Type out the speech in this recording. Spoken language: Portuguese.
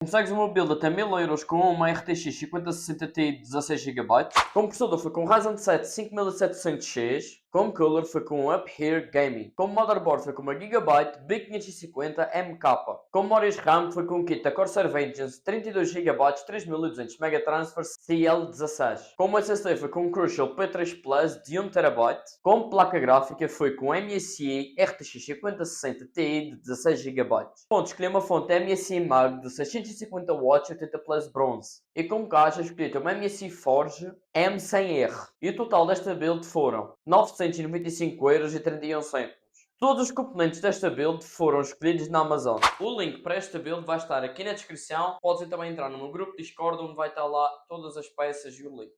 Consegues uma build até 1000€ com uma RTX 5060 Ti de 16 GB. Como processador foi com Ryzen 7 5700X. Como cooler foi com Up Here Gaming. Como motherboard foi com uma Gigabyte B550MK. Como memórias RAM foi com um kit da Corsair Vengeance 32 GB 3200 MB CL16. Como SSD foi com um Crucial P3 Plus de 1 TB. Como placa gráfica foi com MSI RTX 5060 Ti de 16 GB. Escolhi uma fonte MSI Mag de 650 watts 80 Plus bronze. E como caixa escolhi uma MSI Forge M100R. E o total desta build foram 995,31€. Todos os componentes desta build foram escolhidos na Amazon. O link para esta build vai estar aqui na descrição. Podes também entrar no meu grupo Discord, onde vai estar lá todas as peças e o link.